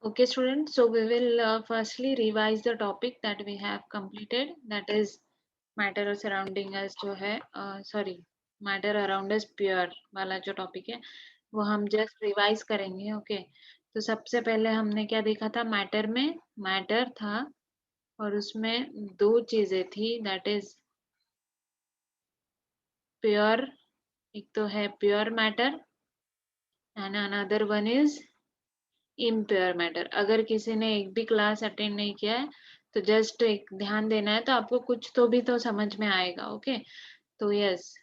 Okay, students. So we will firstly revise the topic that we have completed. That is matter surrounding us जो है sorry matter around us pure वाला जो topic है वो हम just revise करेंगे. Okay. तो सबसे पहले हमने क्या देखा था मैटर में मैटर था और उसमें दो चीजें थी that is pure. एक तो है pure matter and another one is impure matter. अगर किसी ने एक भी क्लास अटेंड नहीं किया है तो जस्ट एक ध्यान देना है तो आपको कुछ तो भी तो समझ में आएगा. ओके तो yes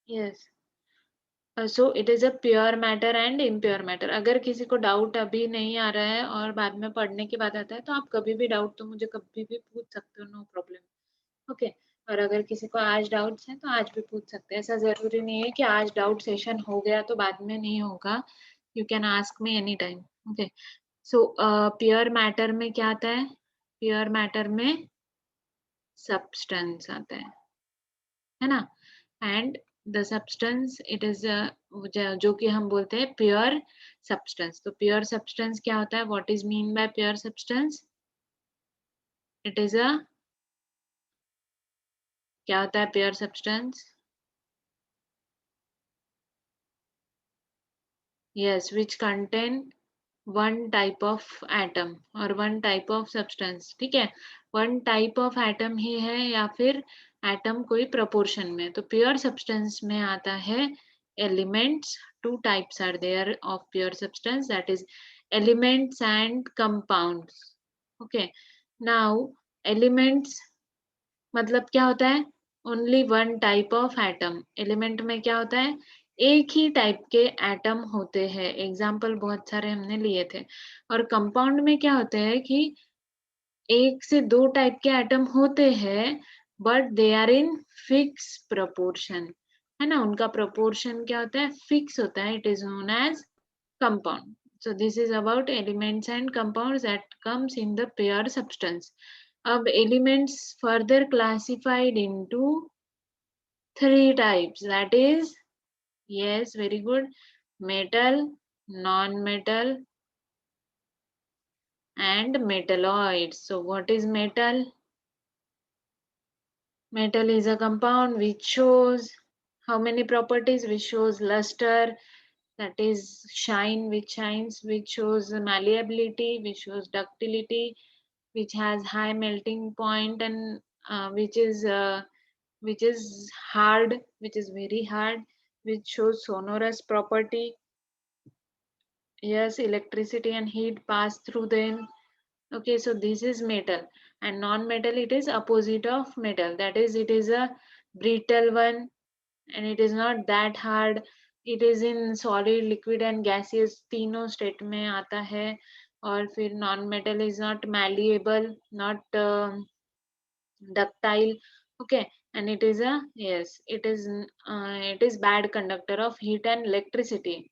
yes so it is a pure matter and impure matter. अगर किसी को डाउट अभी नहीं आ रहा है और बाद में पढ़ने के बाद आता है तो आप कभी भी डाउट तो मुझे कभी भी पूछ सकते हो. No problem. ओके. और अगर किसी को आज डाउट्स है तो आज भी पूछ सकते हैं. ऐसा जरूरी नहीं है कि आज डाउट सेशन हो गया तो बाद में नहीं होगा. You can ask me any time. Okay. So pure matter में क्या आता है. प्योर मैटर में सब्सटेंस आता है ना. And the substance it is जो कि हम बोलते हैं प्योर सब्सटेंस. तो प्योर सब्सटेंस क्या होता है. What is mean bye pure substance. It is अ क्या होता है pure substance. Yes which contain one type of atom और वन टाइप ऑफ सब्सटेंस. ठीक है. वन टाइप ऑफ एटम ही है या फिर एटम कोई प्रोपोर्शन में. तो प्योर सब्सटेंस में आता है elements. Two types are there of pure substance that is elements and compounds. Okay. Now elements मतलब क्या होता है. Only one type of atom. Element में क्या होता है एक ही टाइप के एटम होते हैं. एग्जाम्पल बहुत सारे हमने लिए थे. और कंपाउंड में क्या होता है कि एक से दो टाइप के एटम होते हैं but they are in fix proportion. है ना. उनका प्रोपोर्शन क्या होता है फिक्स होता है. It is known as compound. So this is about elements and compounds that comes in the pair substance. अब elements further classified into three types. That is yes very good metal, non-metal and metalloids. So what is metal. Metal is a compound which shows how many properties. Which shows luster, that is shine, which shines, which shows malleability, which shows ductility, which has high melting point, and which is hard, which is very hard, which shows sonorous property. Yes, electricity and heat pass through them. Okay, so this is metal. And non-metal, it is opposite of metal. That is, it is a brittle one and it is not that hard. It is in solid, liquid and gaseous तीनों state में आता है. और फिर non-metal is not malleable, not ductile. Okay. And it is a yes, it is bad conductor of heat and electricity.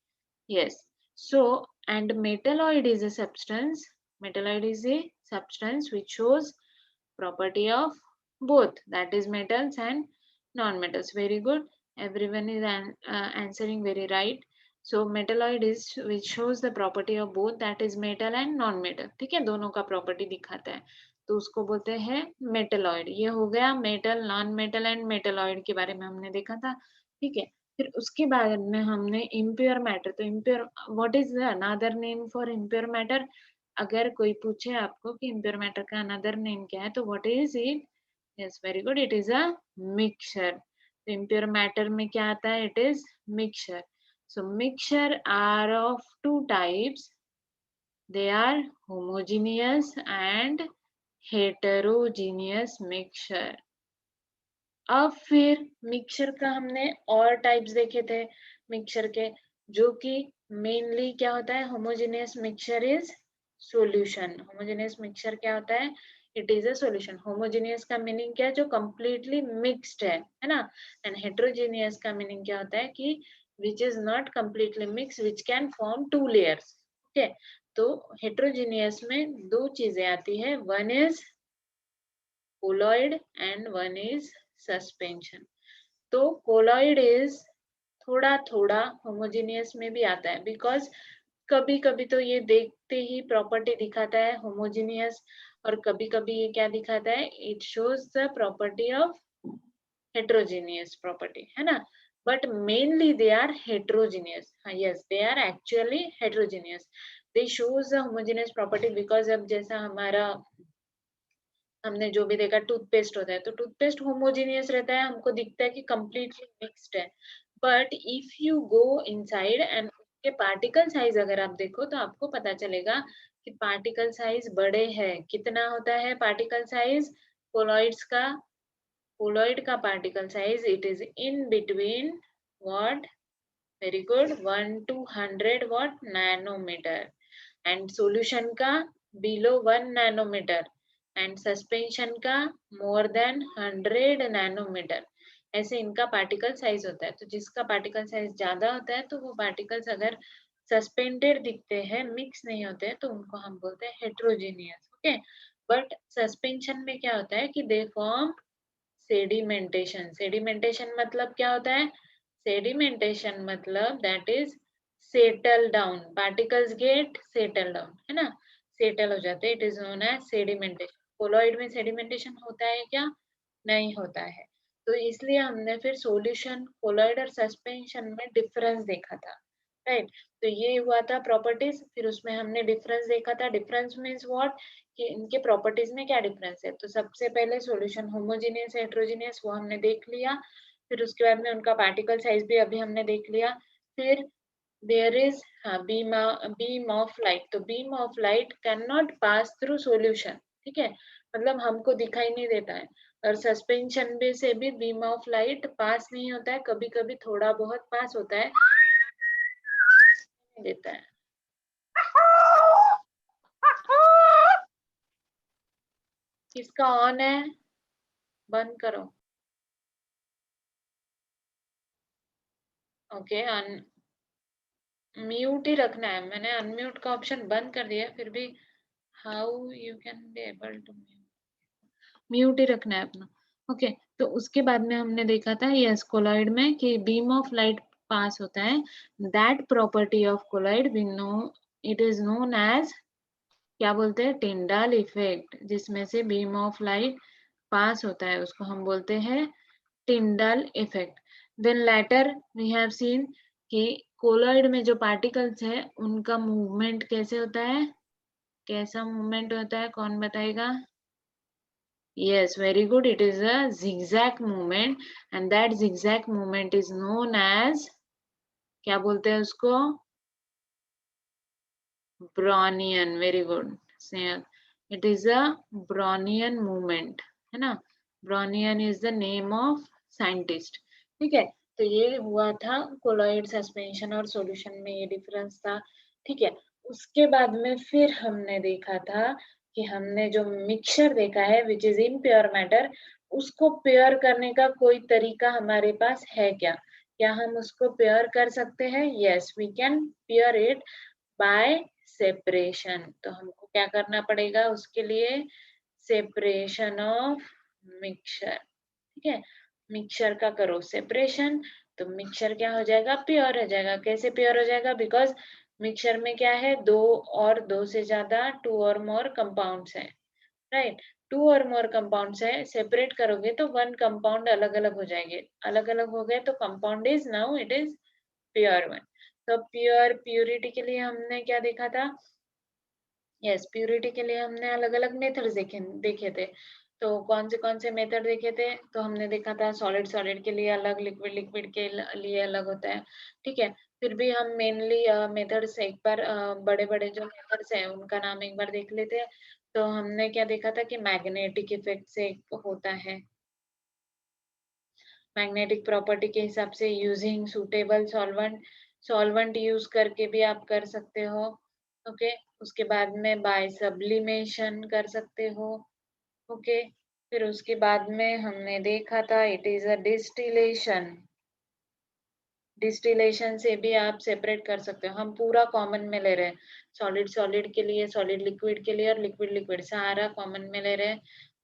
Yes. So and metalloid is a substance. Metalloid is a substance which shows property of both, that is metals and non-metals. Very good. Everyone is answering very right. So metalloid is which shows the property of both, that is metal and non-metal. ठीक है. दोनों का property दिखाता है तो उसको बोलते हैं मेटलॉइड. ये हो गया metal, non metal and metalloid के बारे में हमने देखा था. ठीक है. फिर उसके बाद में हमने इम्प्योर मैटर. तो impure what is another name for impure matter. अगर कोई पूछे आपको कि इम्प्योर मैटर का अनदर नेम क्या है तो what is it. Yes very good. It is a mixture. तो इम्प्योर मैटर में क्या आता है. It is mixture. So mixture are of two types. They are homogeneous and heterogeneous mixture. अब फिर मिक्सचर का हमने और टाइप्स देखे थे मिक्सचर के जो कि मेनली क्या होता है. Homogeneous mixture is solution. Homogeneous mixture क्या होता है. It is a solution. Homogeneous का मीनिंग क्या है जो कंप्लीटली मिक्स्ड है ना. एंड हेटेरोजेनियस का मीनिंग क्या होता है कि which is not completely mix which can form two layers. Okay. तो हेटेरोजेनियस में दो चीजें आती है. One is colloid and one is suspension. तो कोलॉइड इज थोड़ा थोड़ा होमोजेनियस में भी आता है, बिकॉज कभी कभी तो ये देखते ही प्रॉपर्टी दिखाता है होमोजेनियस, और कभी कभी ये क्या दिखाता है, it shows the property of heterogeneous property, है ना. But mainly they are heterogeneous. Yes, they are actually heterogeneous. They shows the homogeneous property because अब जैसा हमारा हमने जो भी देखा टूथपेस्ट होता है, तो टूथपेस्ट होमोजेनियस रहता है, हमको दिखता है कि कंप्लीटली मिक्स्ड है. But if you go inside and उसके पार्टिकल साइज अगर आप देखो तो आपको पता चलेगा कि पार्टिकल साइज बड़े हैं. कितना होता है पार्टिकल साइज कोलॉइड्स का? कोलॉइड का particle size it is in between what, very good, 1 to 100 what nanometer, and solution का बिलो 1 नैनोमीटर, एंड सस्पेंशन का मोर देन 100 नैनोमीटर. ऐसे इनका पार्टिकल साइज होता है. तो जिसका पार्टिकल साइज ज्यादा होता है तो वो पार्टिकल्स अगर सस्पेंडेड दिखते हैं, मिक्स नहीं होते हैं, तो उनको हम बोलते हैं हेट्रोजीनियस. ओके. बट सस्पेंशन में क्या होता है कि दे फॉर्म सेडिमेंटेशन. सेडिमेंटेशन मतलब क्या होता है? सेडिमेंटेशन मतलब that is settle down. Particles get settle down, है ना, सेटल हो जाते हैं. It is known as sedimentation. Colloid में सेडिमेंटेशन होता है क्या? नहीं होता है. तो इसलिए हमने फिर सॉल्यूशन कोलॉइड और सस्पेंशन में डिफरेंस देखा था, राइट. तो ये हुआ था प्रॉपर्टीज. फिर उसमें हमने डिफरेंस देखा था. डिफरेंस मीन्स व्हाट, कि इनके प्रॉपर्टीज में क्या डिफरेंस है. तो सबसे पहले सॉल्यूशन होमोजेनियस हेट्रोजेनियस वो हमने देख लिया. फिर उसके बाद में उनका पार्टिकल साइज भी अभी हमने देख लिया. फिर there is beam of light. तो beam of light can not pass through solution, ठीक है, मतलब हमको दिखाई नहीं देता है. और सस्पेंशन में से भी बीम ऑफ लाइट पास नहीं होता है, कभी कभी थोड़ा बहुत पास होता है, देता है. किसका ऑन है? बंद करो. ओके. म्यूट ही रखना है. मैंने अनम्यूट का ऑप्शन बंद कर दिया, फिर भी how you can be able to mute ही रखना है अपना. ओके. तो उसके बाद में हमने देखा था यस कोलॉइड में कि बीम ऑफ लाइट पास होता है. That property of colloid we know, it is known as, क्या बोलते हैं, टिंडाल इफेक्ट. जिसमें से बीम ऑफ लाइट पास होता है उसको हम बोलते हैं Tyndall effect. Then later we have seen कि कोलॉइड में जो पार्टिकल्स है उनका मूवमेंट कैसे होता है, कैसा मूवमेंट होता है, कौन बताएगा? Yes, very good. It is a zigzag movement, and that zigzag movement is known as, क्या बोलते हैं उसको? Brownian. Very good, Sneha. It is a Brownian movement, है ना. Brownian is the name of scientist. ठीक है. तो ये हुआ था कोलॉइड सस्पेंशन और सॉल्यूशन में ये डिफरेंस था. ठीक है. उसके बाद में फिर हमने देखा था कि हमने जो मिक्सचर देखा है which is in pure matter, उसको प्योर करने का कोई तरीका हमारे पास है क्या? क्या हम उसको प्योर कर सकते हैं? Yes, we can pure it by separation. तो हमको क्या करना पड़ेगा उसके लिए? Separation of mixture. ठीक है. मिक्सचर का करो सेपरेशन, तो मिक्सचर क्या हो जाएगा? प्योर हो जाएगा. कैसे प्योर हो जाएगा? बिकॉज मिक्सचर में क्या है? दो और दो से ज्यादा, टू और मोर कंपाउंड्स है, राइट. टू और मोर कंपाउंड्स है. सेपरेट करोगे तो वन कंपाउंड अलग अलग हो जाएंगे. अलग अलग हो गए तो compound is now it is pure one. तो प्योर प्यूरिटी के लिए हमने क्या देखा था? यस, प्यूरिटी के लिए हमने अलग अलग मेथड्स देखे थे. तो कौन से मेथड देखे थे? तो हमने देखा था सॉलिड सॉलिड के लिए अलग, लिक्विड लिक्विड के लिए अलग होता है. ठीक है. फिर भी हम मेनली मेथड्स एक बार बड़े बड़े जो मेथड्स हैं उनका नाम एक बार देख लेते हैं. तो हमने क्या देखा था कि मैग्नेटिक इफेक्ट से होता है. मैग्नेटिक प्रॉपर्टी के हिसाब से using suitable solvent, solvent use करके भी आप कर सकते हो. ओके. उसके बाद में बाय सब्लिमेशन कर सकते हो. ओके. फिर उसके बाद में हमने देखा था it is a distillation. Distillation से भी आप सेपरेट कर सकते हो. हम पूरा कॉमन में ले रहे हैं. सॉलिड सॉलिड के लिए, सॉलिड लिक्विड के लिए और लिक्विड लिक्विड सारा कॉमन में ले रहे हैं.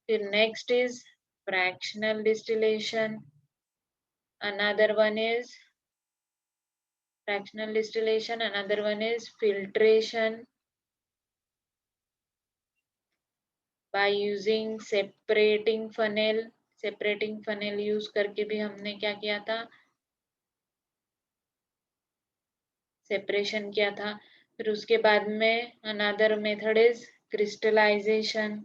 फिर next is fractional distillation. another one is fractional distillation, another one is filtration by using separating funnel. Separating funnel use करके भी हमने क्या किया था, सेपरेशन किया था. फिर उसके बाद में another method is crystallization.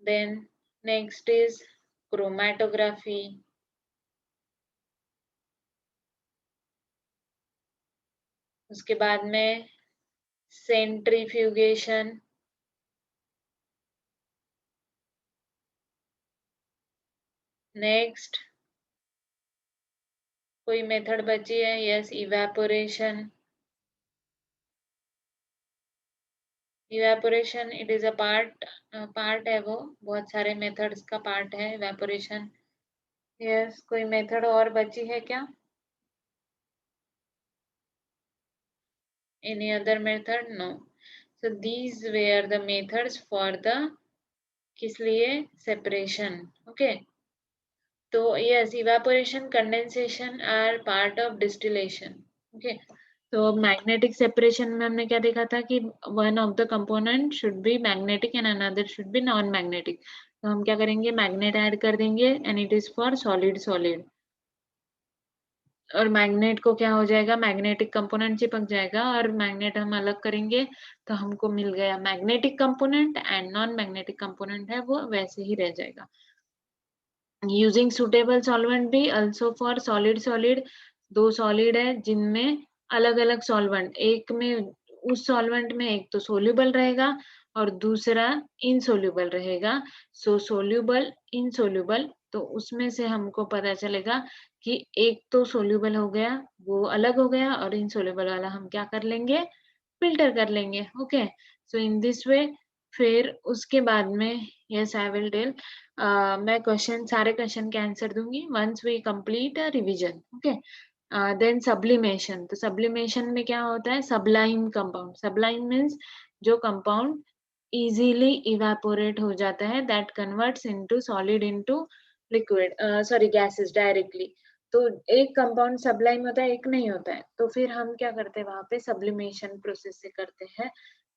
Then next is chromatography. उसके बाद में सेंट्रीफ्यूगेशन. नेक्स्ट कोई मेथड बची है? Yes, evaporation. Evaporation it is a part है, वो बहुत सारे मेथड्स का पार्ट है इवेपोरेशन. यस, कोई मेथड और बची है क्या? Any other method? No. So these were the methods for the किस लिए? Separation. Okay. तो yes, evaporation, condensation are part of distillation. Okay. तो मैग्नेटिक सेपरेशन में हमने क्या देखा था कि one of the component should be magnetic and another should be non magnetic. तो हम क्या करेंगे? मैग्नेट ऐड कर देंगे and it is for solid solid. और मैग्नेट को क्या हो जाएगा? मैग्नेटिक कंपोनेंट चिपक जाएगा और मैग्नेट हम अलग करेंगे तो हमको मिल गया magnetic component and non magnetic component है वो वैसे ही रह जाएगा. यूजिंग सुटेबल सॉल्वेंट भी अल्सो फॉर सॉलिड सॉलिड. दो सॉलिड है जिनमें अलग अलग सॉल्वेंट, एक में उस सॉल्वेंट में एक तो सोल्यूबल रहेगा और दूसरा इनसोल्यूबल रहेगा. सो सोल्यूबल इनसोल्यूबल, तो उसमें से हमको पता चलेगा कि एक तो सोल्यूबल हो गया, वो अलग हो गया, और इनसोल्यूबल वाला हम क्या कर लेंगे? फिल्टर कर लेंगे. Okay. So in this way. फिर उसके बाद में यस आई विल टेल. मैं क्वेश्चन, सारे क्वेश्चन के आंसर दूंगी once we complete revision. Okay. Then sublimation. तो सब्लिमेशन में क्या होता है? Sublime compound. सबलाइम मीन्स जो कंपाउंड इजीली इवेपोरेट हो जाता है, that converts into solid into liquid, sorry gases directly. तो एक कंपाउंड सबलाइम होता है, एक नहीं होता है. तो फिर हम क्या करते हैं? वहां पे सब्लिमेशन प्रोसेस से करते हैं.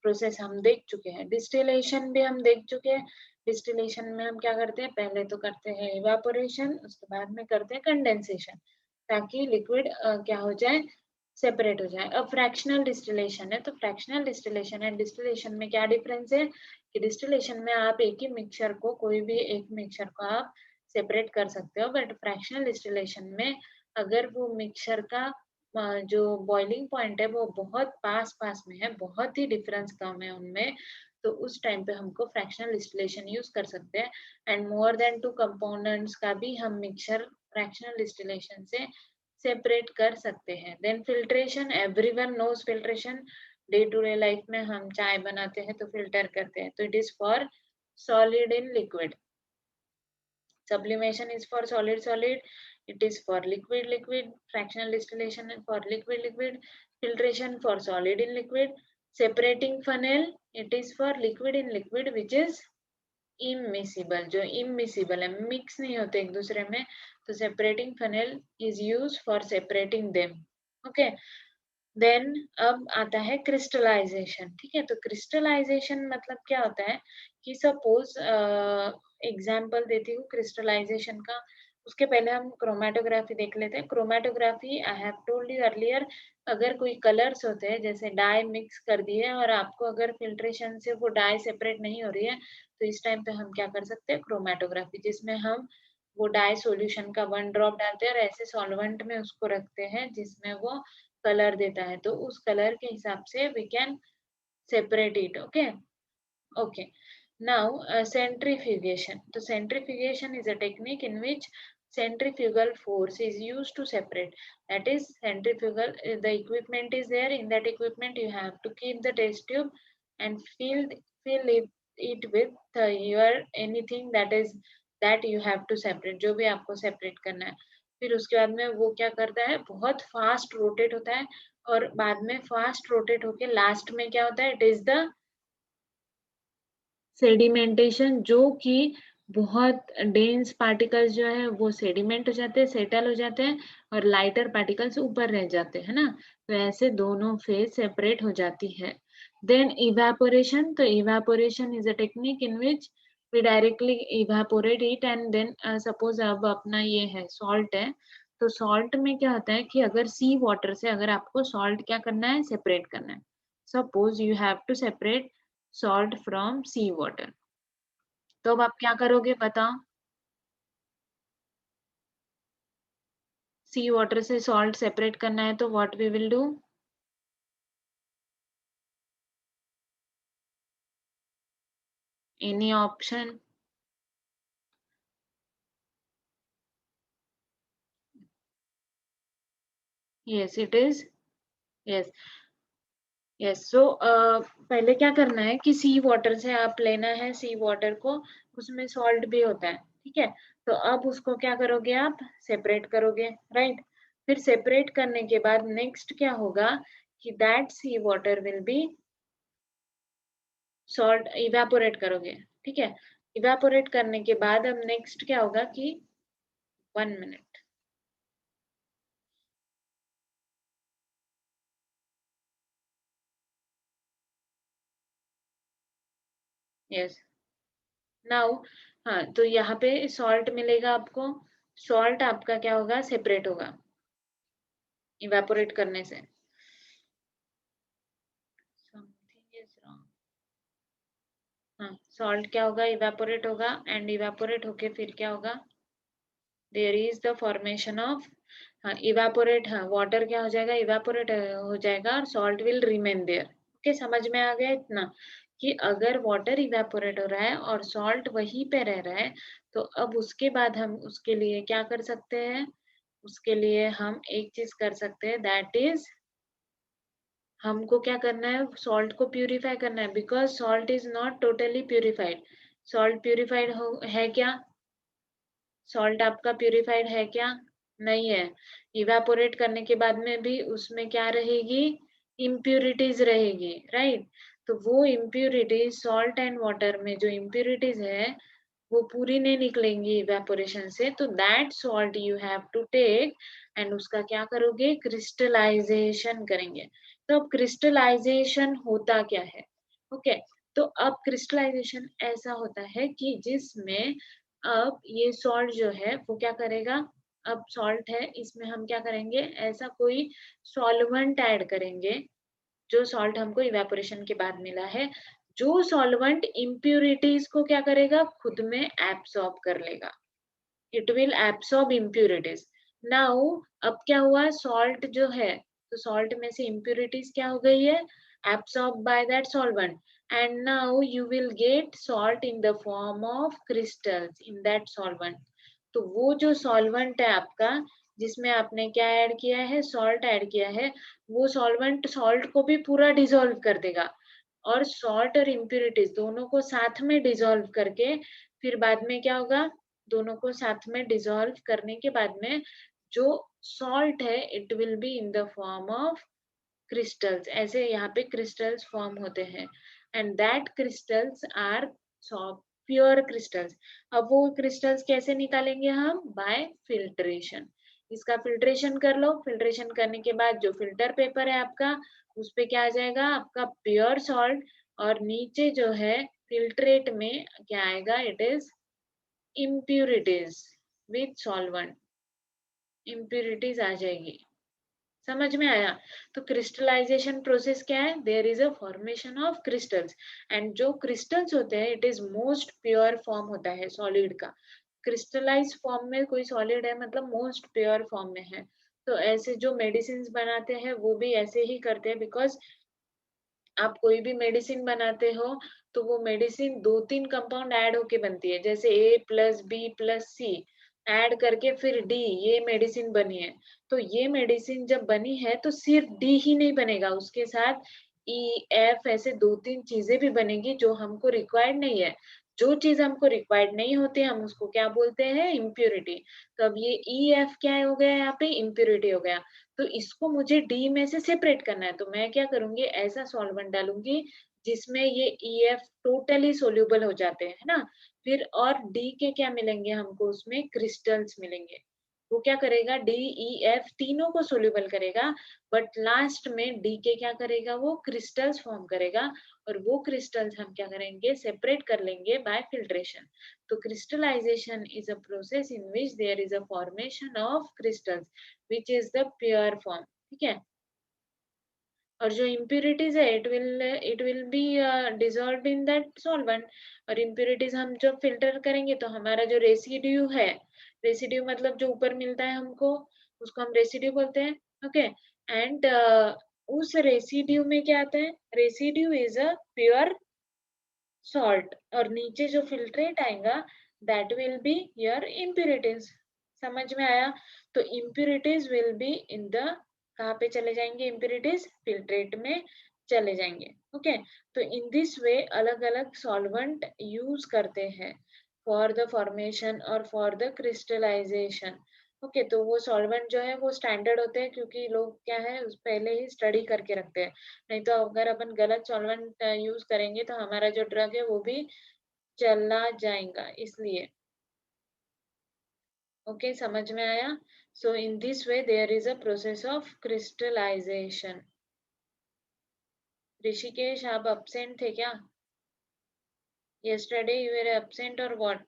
प्रोसेस हम देख चुके हैं. डिस्टिलेशन भी हम देख चुके हैं. डिस्टिलेशन में हम क्या करते हैं? पहले तो करते हैं इवेपोरेशन, उसके बाद में करते हैं कंडेंसेशन, ताकि लिक्विड क्या हो जाए? सेपरेट हो जाए. अब फ्रैक्शनल डिस्टिलेशन है. तो फ्रैक्शनल डिस्टिलेशन एंड डिस्टिलेशन में क्या डिफरेंस है? कि डिस्टिलेशन में आप एक ही मिक्सचर को, कोई भी एक मिक्सचर को आप सेपरेट कर सकते हो, बट फ्रैक्शनल डिस्टिलेशन में अगर वो मिक्सचर का जो बॉइलिंग पॉइंट है वो बहुत पास पास में है, बहुत ही डिफरेंस कम है उनमें, तो उस टाइम पे हमको फ्रैक्शनल डिस्टिलेशन यूज कर सकते हैं. And more than two components का भी हम मिक्सचर फ्रैक्शनल डिस्टिलेशन से सेपरेट कर सकते हैं. Then filtration, everyone knows filtration. Day to day life में हम चाय बनाते हैं तो फिल्टर करते हैं, तो it is for solid in liquid. Sublimation is for solid solid, it is for liquid liquid. Fractional distillation for liquid liquid. Filtration for solid in liquid. Separating funnel, it is for liquid in liquid which is immiscible. जो immiscible है, mix नहीं होते एक दूसरे में, तो separating funnel is used for separating them. Okay. Then अब आता है क्रिस्टलाइजेशन. ठीक है. तो क्रिस्टलाइजेशन मतलब क्या होता है कि सपोज एग्जांपल देती हूँ क्रिस्टलाइजेशन का. उसके पहले हम क्रोमैटोग्राफी देख लेते हैं. Chromatography I have told you earlier, अगर कोई कलर्स होते हैं जैसे डाई मिक्स कर दिए और आपको अगर फिल्ट्रेशन से वो डाई सेपरेट नहीं हो रही है, तो इस टाइम पे हम क्या कर सकते हैं? क्रोमैटोग्राफी, जिसमें हम वो डाई सॉल्यूशन का 1 ड्रॉप डालते हैं और ऐसे सॉल्वेंट में उसको रखते हैं जिसमें वो कलर देता है, तो उस कलर के हिसाब से we can separate it. Okay. Okay. Now centrifugation. So centrifugation is a technique in which centrifugal force is used to separate. That is centrifugal. The equipment is there. In that equipment, you have to keep the test tube and fill it with your anything that you have to separate. जो भी आपको separate करना है. फिर उसके बाद में वो क्या करता है? बहुत फास्ट रोटेट होता है और बाद में फास्ट रोटेट होके लास्ट में क्या होता है? इट इज द सेडिमेंटेशन, जो कि बहुत डेंस पार्टिकल्स जो है वो सेडिमेंट हो जाते हैं, सेटल हो जाते हैं, और लाइटर पार्टिकल्स ऊपर रह जाते हैं ना। तो ऐसे दोनों फेज सेपरेट हो जाती है। देन इवेपोरेशन, तो evaporation is a technique in which we directly evaporate it and then suppose अब अपना ये है सॉल्ट है, तो सॉल्ट में क्या होता है कि अगर सी वाटर से अगर आपको सॉल्ट क्या करना है, सेपरेट करना है, suppose you have to separate salt from sea water, तो अब आप क्या करोगे बताओ? सी वाटर से सॉल्ट सेपरेट करना है तो what we will do? Any option? Yes it is. Yes. Yes, so पहले क्या करना है कि सी वाटर से आप लेना है, सी वाटर को, उसमें सॉल्ट भी होता है, ठीक है। तो अब उसको क्या करोगे, आप सेपरेट करोगे, राइट। फिर सेपरेट करने के बाद नेक्स्ट क्या होगा कि that sea water will be salt evaporate करोगे, ठीक है। इवेपोरेट करने के बाद अब नेक्स्ट क्या होगा कि 1 मिनट। यस। नाउ, हाँ, तो यहाँ पे सॉल्ट मिलेगा आपको, सॉल्ट आपका क्या होगा, सेपरेट होगा इवेपोरेट करने से। Something is wrong. हाँ, सॉल्ट क्या होगा, इवेपोरेट होगा, एंड इवेपोरेट होके फिर क्या होगा, there is the formation of, हाँ इवेपोरेट, हाँ वाटर क्या हो जाएगा, इवेपोरेट हो जाएगा और salt will remain there. Okay, समझ में आ गया इतना कि अगर वाटर इवेपोरेट हो रहा है और सॉल्ट वहीं पे रह रहा है, तो अब उसके बाद हम उसके लिए क्या कर सकते हैं, उसके लिए हम एक चीज कर सकते हैं, दैट इज हमको क्या करना है, सॉल्ट को प्यूरिफाई करना है, because salt is not totally purified. Salt purified हो है क्या, सॉल्ट आपका प्यूरिफाइड है क्या, नहीं है। इवेपोरेट करने के बाद में भी उसमें क्या रहेगी, इम्प्यूरिटीज रहेगी, राइट। तो वो इम्प्यूरिटीज सॉल्ट एंड वाटर में जो इम्प्यूरिटीज है वो पूरी नहीं निकलेंगी इवेपोरेशन से, तो that salt you have to take and उसका क्या करोगे, क्रिस्टलाइजेशन करेंगे। तो अब क्रिस्टलाइजेशन होता क्या है, ओके। तो अब क्रिस्टलाइजेशन ऐसा होता है कि जिसमें अब ये सॉल्ट जो है वो क्या करेगा, अब सॉल्ट है इसमें हम क्या करेंगे, ऐसा कोई सॉल्वेंट ऐड करेंगे, जो सॉल्ट हमको इवेपोरेशन के बाद मिला है, जो सॉल्वेंट इम्प्यूरिटीज को क्या करेगा, खुद में एब्सॉर्ब कर लेगा, it will absorb impurities. Now अब क्या हुआ, सॉल्ट जो है, तो सॉल्ट में से इम्प्यूरिटीज क्या हो गई है, absorb by that solvent, and now you will get salt in the form of crystals in that solvent. तो वो जो सॉल्वेंट है आपका, जिसमें आपने क्या ऐड किया है, सॉल्ट ऐड किया है, वो सॉल्वेंट सॉल्ट को भी पूरा डिसॉल्व कर देगा, और सॉल्ट और इम्प्यूरिटीज दोनों को साथ में डिसॉल्व करके फिर बाद में क्या होगा, दोनों को साथ में डिसॉल्व करने के बाद में जो सॉल्ट है it will be in the form of crystals, ऐसे यहाँ पे क्रिस्टल्स फॉर्म होते हैं, and that crystals are pure crystals. अब वो क्रिस्टल्स कैसे निकालेंगे हम, बाय फिल्ट्रेशन। इसका फिल्ट्रेशन कर लो, फिल्ट्रेशन करने के बाद जो फिल्टर पेपर है आपका, उस पे क्या आ जाएगा, आपका प्योर सॉल्ट, और नीचे जो है फिल्ट्रेट में क्या आएगा, it is impurities with solvent, impurities आ जाएगी। समझ में आया? तो क्रिस्टलाइजेशन प्रोसेस क्या है, there is a formation of crystals, and जो क्रिस्टल्स होते हैं it is most pure form होता है सॉलिड का। क्रिस्टलाइज फॉर्म में कोई सॉलिड है मतलब मोस्ट प्योर फॉर्म में है। तो ऐसे जो मेडिसिन बनाते हैं वो भी ऐसे ही करते हैं, बिकॉज आप कोई भी मेडिसिन बनाते हो तो वो मेडिसिन 2-3 कंपाउंड ऐड होके बनती है, जैसे A+B+C ऐड करके फिर D, ये मेडिसिन बनी है। तो ये मेडिसिन जब बनी है तो सिर्फ D ही नहीं बनेगा, उसके साथ E, F ऐसे 2-3 चीजें भी बनेगी जो हमको रिक्वायर्ड नहीं है। जो चीज हमको रिक्वायर्ड नहीं होती हम उसको क्या बोलते हैं, इम्प्योरिटी। तो अब ये E, F क्या हो गया, यहाँ पे इम्प्योरिटी हो गया। तो इसको मुझे डी में से सेपरेट करना है, तो मैं क्या करूंगी, ऐसा सॉल्वेंट डालूंगी जिसमें ये EF टोटली सोल्यूबल हो जाते हैं, है ना। फिर और डी के क्या मिलेंगे हमको, उसमें क्रिस्टल्स मिलेंगे। वो क्या करेगा, डी ई एफ तीनों को सोल्यूबल करेगा, बट लास्ट में डी के क्या करेगा, वो क्रिस्टल्स फॉर्म करेगा, और वो क्रिस्टल्स हम क्या करेंगे, सेपरेट कर लेंगे बाय फिल्ट्रेशन। तो crystallization is a process in which there is a formation of crystals which is the pure form. ठीक है, और जो इम्प्यूरिटीज है it will be dissolve in that solvent. और इम्प्यूरिटीज हम जब फिल्टर करेंगे तो हमारा जो रेसिड्यू है, रेसिड्यू मतलब जो ऊपर मिलता है हमको, उसको हम रेसिड्यू बोलते हैं। ओके, एंड उस रेसिड्यू में क्या आता है, residue is a pure salt, और नीचे जो फिल्ट्रेट आएगा that will be your impurities. समझ में आया? तो impurities will be in the, कहाँ पे चले जाएंगे इम्प्यूरिटीज, फिल्ट्रेट में चले जाएंगे। ओके, तो इन दिस वे अलग अलग सॉल्वेंट यूज करते हैं फॉर द फॉर्मेशन और फॉर द क्रिस्टलाइजेशन। ओके, तो वो सॉल्वेंट जो है वो स्टैंडर्ड होते हैं, क्योंकि लोग क्या है उस पहले ही स्टडी करके रखते हैं। नहीं तो अगर अपन गलत सॉल्वेंट यूज करेंगे तो हमारा जो ड्रग है वो भी चला जाएगा, इसलिए। ओके, समझ में आया? So in this way there is a process of crystallisation. Rishikesh, आप absent थे क्या? yesterday you were absent or what?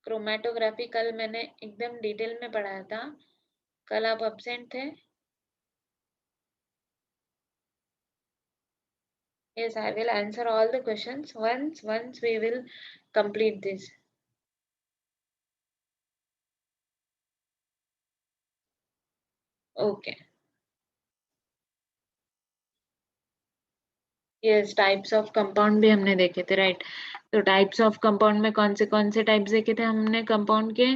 Chromatography कल मैंने एकदम डिटेल में पढ़ाया था, कल आप absent थे? Yes, I will answer all the questions once we will complete this. Okay. Yes, types of compound भी हमने देखे थे, राइट। तो टाइप्स ऑफ कंपाउंड में कौन से टाइप्स देखे थे हमने कंपाउंड के?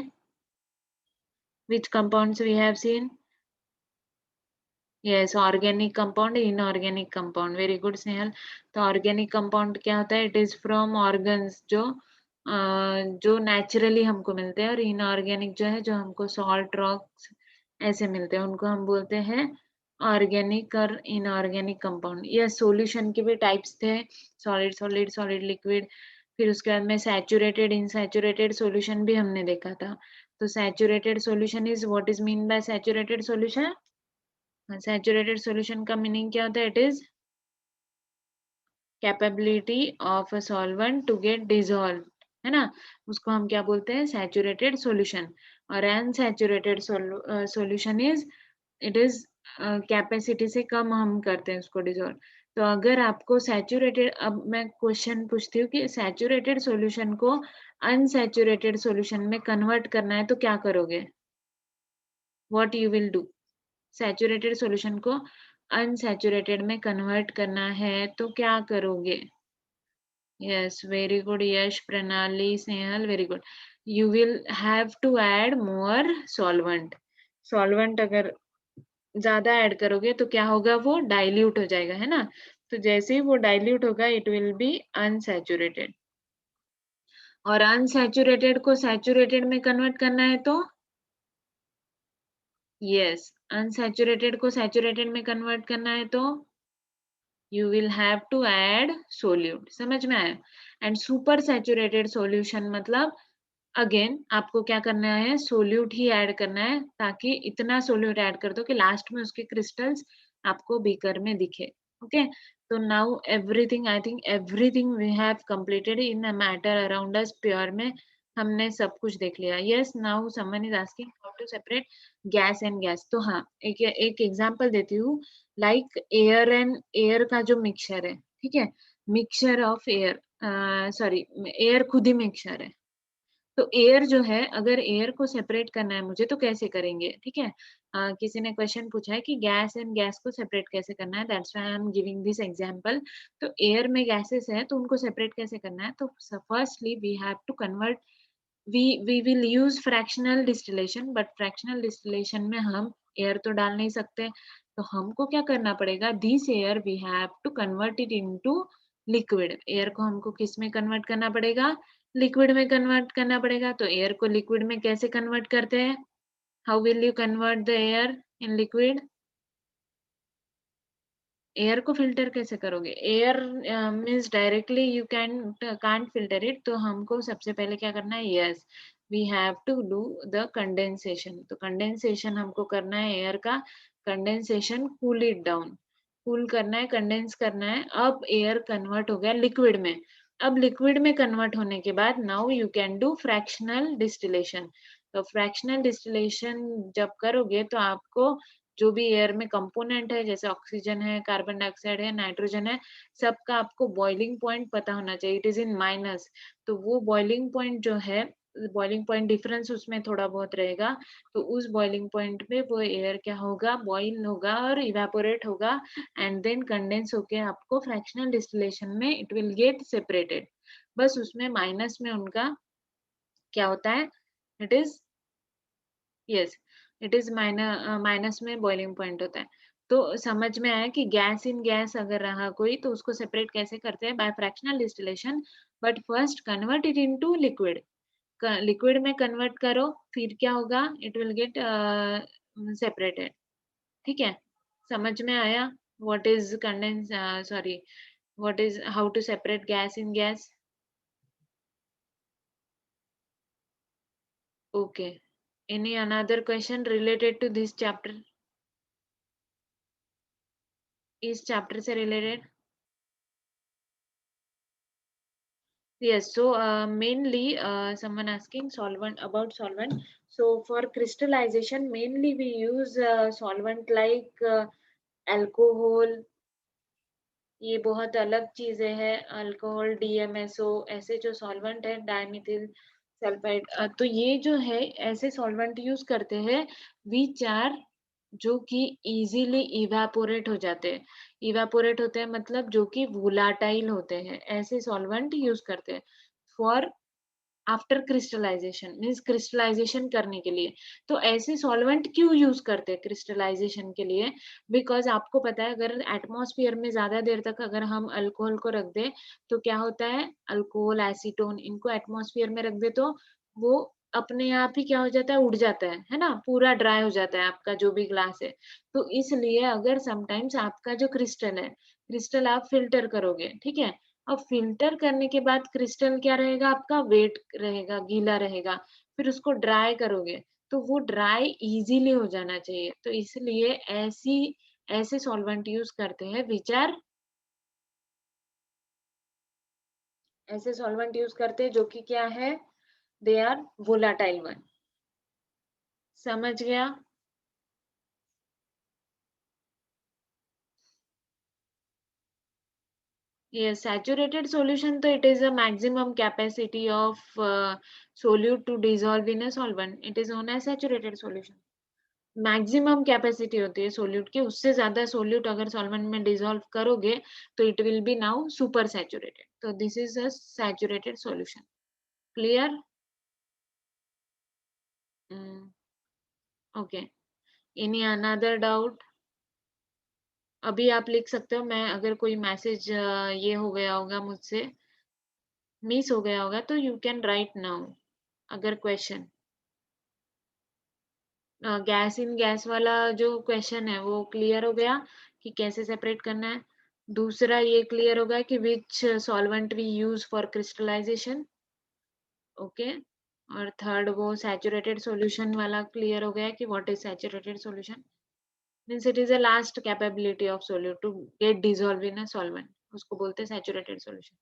Which compounds we have seen? Yes, organic compound, inorganic compound. Very good Snehal. तो ऑर्गेनिक कंपाउंड क्या होता है? इट इज फ्रॉम ऑर्गन्स जो नेचुरली हमको मिलते हैं, और इनऑर्गेनिक जो है जो हमको सॉल्ट रॉक्स ऐसे मिलते हैं, उनको हम बोलते हैं ऑर्गेनिक और इनऑर्गेनिक कंपाउंड। या सॉल्यूशन के भी टाइप्स थे, सॉलिड सॉलिड सॉलिड लिक्विड। फिर उसके बाद में सैचुरेटेड इनसैचुरेटेड सॉल्यूशन भी हमने देखा था। तो saturated solution is, what is mean by saturated solution? Saturated solution का मीनिंग क्या होता है? It is capability of a solvent to get dissolve, है ना? उसको हम क्या बोलते हैं? Saturated solution. और unsaturated solution is, it is capacity से कम हम करते हैं उसको डिसॉल्व। तो अगर आपको सैचुरेटेड, अब मैं क्वेश्चन पूछती हूँ कि सैचुरेटेड सॉल्यूशन को अनसैचुरेटेड सॉल्यूशन में कन्वर्ट करना है तो क्या करोगे? What you will do? Saturated solution को अनसैचुरेटेड में कन्वर्ट करना है तो क्या करोगे? Yes, very good Yash, Pranali, Snehal, very good. You will have to add more solvent. Solvent अगर ज्यादा ऐड करोगे तो क्या होगा? वो डाइल्यूट हो जाएगा, है ना? तो जैसे ही वो डाइल्यूट होगा इट विल बी अनसैचुरेटेड। और अनसैचुरेटेड को सैचुरेटेड में कन्वर्ट करना है तो, यस, अनसैचुरेटेड को सैचुरेटेड में कन्वर्ट करना है तो you will have to add solute। समझ में आया? एंड सुपर सैचुरेटेड सॉल्यूशन मतलब अगेन आपको क्या करना है? सोल्यूट ही ऐड करना है, ताकि इतना सोल्यूट ऐड कर दो कि लास्ट में उसके क्रिस्टल्स आपको बीकर में दिखे। ओके, तो now everything, I think everything we have completed in a matter around us pure में हमने सब कुछ देख लिया। Yes, now someone is asking how to separate gas and gas. तो हाँ, एक एग्जांपल देती हूँ। लाइक एयर एंड एयर का जो मिक्सचर है, ठीक है, mixture of air, sorry, air खुद ही मिक्सचर है। तो एयर जो है, अगर एयर को सेपरेट करना है मुझे तो कैसे करेंगे? ठीक है, किसी ने क्वेश्चन पूछा है कि गैस एंड गैस को सेपरेट कैसे करना है, that's why I am giving this example. तो एयर में गैसेस है तो उनको सेपरेट कैसे करना है? तो firstly we have to convert, we will use fractional distillation, but fractional distillation में हम एयर तो डाल नहीं सकते। तो हमको क्या करना पड़ेगा? This air we have to convert it into liquid. Air को हमको किस में कन्वर्ट करना पड़ेगा? लिक्विड में कन्वर्ट करना पड़ेगा। तो एयर को लिक्विड में कैसे कन्वर्ट करते हैं? How will you convert the air in liquid? Air को फिल्टर कैसे करोगे? Air means directly you can't filter it, तो हमको सबसे पहले क्या करना है? Yes, we have to do the condensation. तो कंडेंसेशन हमको करना है एयर का, condensation, cool it down, cool करना है, कंडेंस करना है। अब एयर कन्वर्ट हो गया लिक्विड में। अब लिक्विड में कन्वर्ट होने के बाद now you can do fractional distillation. तो फ्रैक्शनल डिस्टिलेशन जब करोगे तो आपको जो भी एयर में कंपोनेंट है, जैसे ऑक्सीजन है, कार्बन डाइऑक्साइड है, नाइट्रोजन है, सबका आपको बॉइलिंग पॉइंट पता होना चाहिए। It is in minus. तो वो बॉइलिंग पॉइंट जो है, बॉइलिंग पॉइंट डिफरेंस उसमें थोड़ा बहुत रहेगा। तो उस बॉइलिंग पॉइंट पे वो एयर क्या होगा? बॉइल होगा और इवेपोरेट होगा, एंड देन कंडेंस होके आपको फ्रैक्शनल डिस्टिलेशन में इट विल गेट सेपरेटेड। बस उसमें माइनस में उनका क्या होता है? It is, yes, it is minus में बॉइलिंग पॉइंट होता है। तो समझ में आया कि गैस इन गैस अगर रहा कोई तो उसको सेपरेट कैसे करते हैं? By fractional distillation. But first convert it into liquid. Liquid में कन्वर्ट करो, फिर क्या होगा? It will get separated. ठीक है, समझ में आया? What is condense, sorry, what is, how to separate gas in gas? Okay, any another question related to this chapter? इस चैप्टर से related? Yes, so mainly someone asking solvent, about solvent. So for crystallization, mainly we use solvent like alcohol. ये बहुत अलग चीजें हैं, alcohol, DMSO, ऐसे जो solvent है, डाइमिथिल सल्फाइड। तो ये जो है ऐसे सॉल्वेंट यूज करते हैं विच आर, जो कि इजीली इवेपोरेट हो जाते हैं। इवेपोरेट होते हैं मतलब जो कि वोलाटाइल होते हैं, ऐसे सॉल्वेंट यूज करते हैं for after crystallization, means crystallization करने के लिए। तो ऐसे सॉल्वेंट क्यों यूज करते हैं क्रिस्टलाइजेशन के लिए? बिकॉज आपको पता है अगर एटमॉस्फेयर में ज्यादा देर तक अगर हम अल्कोहल को रख दे तो क्या होता है? अल्कोहल, एसीटोन, इनको एटमॉस्फेयर में रख दे तो वो अपने आप ही क्या हो जाता है? उड़ जाता है ना, पूरा ड्राई हो जाता है आपका जो भी ग्लास है। तो इसलिए अगर समटाइम्स आपका जो क्रिस्टल है, क्रिस्टल आप फिल्टर करोगे, ठीक है, अब फिल्टर करने के बाद क्रिस्टल क्या रहेगा? आपका वेट रहेगा, गीला रहेगा। फिर उसको ड्राई करोगे तो वो ड्राई इजीली हो जाना चाहिए। तो इसलिए ऐसे सॉल्वेंट यूज करते हैं विच आर, ऐसे सॉल्वेंट यूज करते हैं जो कि क्या है? They are volatile one. समझ गया? Yes, saturated solution, so it is a maximum capacity of solute to dissolve in a solvent. It is known as saturated solution. Maximum capacity होती है सोल्यूट की, उससे ज्यादा सोल्यूट अगर सॉल्वेंट में dissolve करोगे तो it will be now super saturated. तो this is a saturated solution. Clear? Okay, any another doubt? अभी आप लिख सकते हो, मैं अगर कोई मैसेज ये हो गया होगा मुझसे, मिस हो गया होगा, तो यू कैन राइट नाउ अगर क्वेश्चन। गैस इन गैस वाला जो क्वेश्चन है वो क्लियर हो गया कि कैसे सेपरेट करना है। दूसरा ये क्लियर होगा कि which solvent we use for crystallisation. Okay, और थर्ड वो सैचुरेटेड सॉल्यूशन वाला क्लियर हो गया कि what is saturated solution. Means it is a last capability of solute to get dissolve in a solvent, उसको बोलते हैं सैचुरेटेड सॉल्यूशन।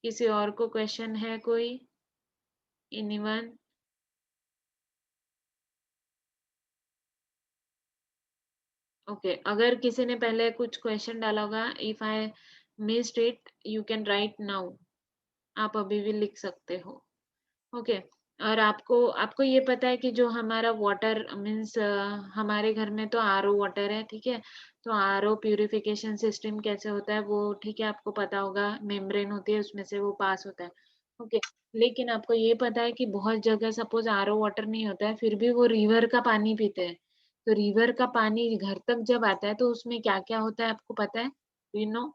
किसी और को क्वेश्चन है कोई? एनीवन? ओके, अगर किसी ने पहले कुछ क्वेश्चन डाला होगा, if I missed it you can write now, आप अभी भी लिख सकते हो। ओके, और आपको आपको ये पता है कि जो हमारा वाटर मीन्स हमारे घर में तो आरओ वाटर है, ठीक है, तो आरओ प्यूरिफिकेशन सिस्टम कैसे होता है वो, ठीक है, आपको पता होगा, मेम्ब्रेन होती है उसमें से वो पास होता है। ओके, लेकिन आपको ये पता है कि बहुत जगह सपोज आरओ वाटर नहीं होता है फिर भी वो रिवर का पानी पीते हैं। तो रिवर का पानी घर तक जब आता है तो उसमें क्या क्या होता है आपको पता है? You know?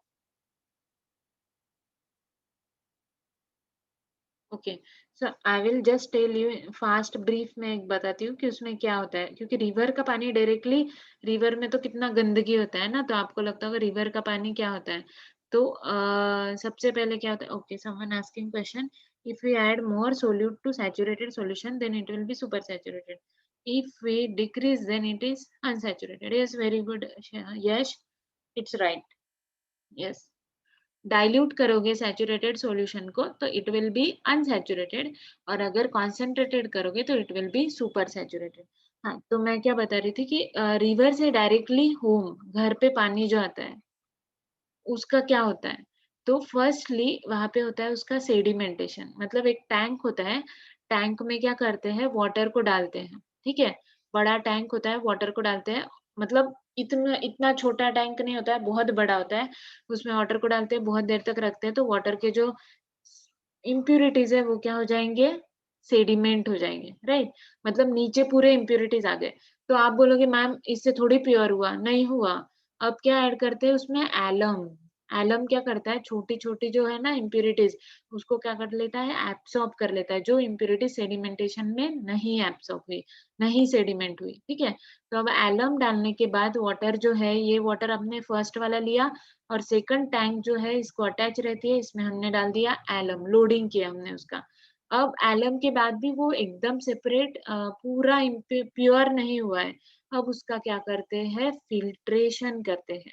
Okay, so I will just tell you fast brief में एक बताती हूँ कि उसमें क्या होता है, क्योंकि रिवर का पानी डायरेक्टली, रिवर में तो कितना गंदगी होता है ना, तो आपको लगता होगा रिवर का पानी क्या होता है। तो सबसे पहले क्या होता है, okay someone asking question, if we add more solute to saturated solution then it will be super saturated, if we decrease then it is unsaturated. Yes, very good Yash, it's right. Yes, dilute करोगे saturated solution को तो it will B unsaturated, और अगर concentrated करोगे तो it will be super saturated. हाँ, तो मैं क्या बता रही थी कि रिवर से डायरेक्टली होम घर पे पानी जो आता है उसका क्या होता है, तो फर्स्टली वहां पे होता है उसका सेडिमेंटेशन, मतलब एक टैंक होता है, टैंक में क्या करते हैं वाटर को डालते हैं, ठीक है, बड़ा टैंक होता है वाटर को डालते हैं, मतलब इतना इतना छोटा टैंक नहीं होता है, बहुत बड़ा होता है, उसमें वाटर को डालते हैं, बहुत देर तक रखते हैं, तो वाटर के जो इम्प्यूरिटीज है वो क्या हो जाएंगे, सेडिमेंट हो जाएंगे, राइट, मतलब नीचे पूरे इम्प्यूरिटीज आ गए। तो आप बोलोगे मैम इससे थोड़ी प्योर हुआ, नहीं हुआ। अब क्या ऐड करते हैं उसमें, एलम। एलम क्या करता है, छोटी छोटी जो है ना इम्प्यूरिटीज, उसको क्या कर लेता है, एब्सॉर्ब कर लेता है, जो इम्प्यूरिटीज सेडिमेंटेशन में नहीं एब्सॉर्ब हुई, नहीं सेडिमेंट हुई, ठीक है। तो अब एलम डालने के बाद वाटर जो है, ये वाटर हमने फर्स्ट वाला लिया, और सेकंड टैंक जो है इसको अटैच रहती है, इसमें हमने डाल दिया एलम, लोडिंग किया हमने उसका। अब एलम के बाद भी वो एकदम सेपरेट पूरा प्योर नहीं हुआ है, अब उसका क्या करते हैं, फिल्ट्रेशन करते हैं।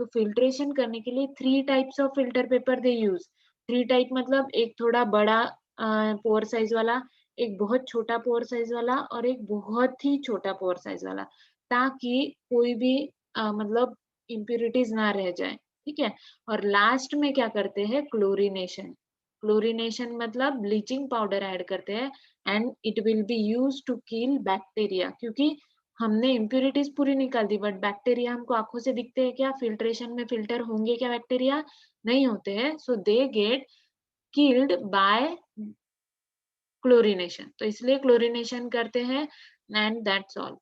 तो फिल्ट्रेशन करने के लिए three types of filter paper they use, three type मतलब एक थोड़ा बड़ा पोर साइज वाला, एक बहुत छोटा पोर साइज वाला, और एक बहुत ही छोटा पोर साइज वाला, ताकि कोई भी मतलब इम्प्यूरिटीज ना रह जाए, ठीक है। और लास्ट में क्या करते हैं, क्लोरीनेशन। क्लोरीनेशन मतलब ब्लीचिंग पाउडर ऐड करते हैं, and it will be use to kill bacteria, क्योंकि हमने इम्प्यूरिटीज पूरी निकाल दी, बट बैक्टीरिया हमको आंखों से दिखते हैं क्या, फिल्ट्रेशन में फिल्टर होंगे क्या बैक्टीरिया, नहीं होते हैं, so they get killed by chlorination, तो इसलिए क्लोरीनेशन करते हैं, एंड दैट्स ऑल।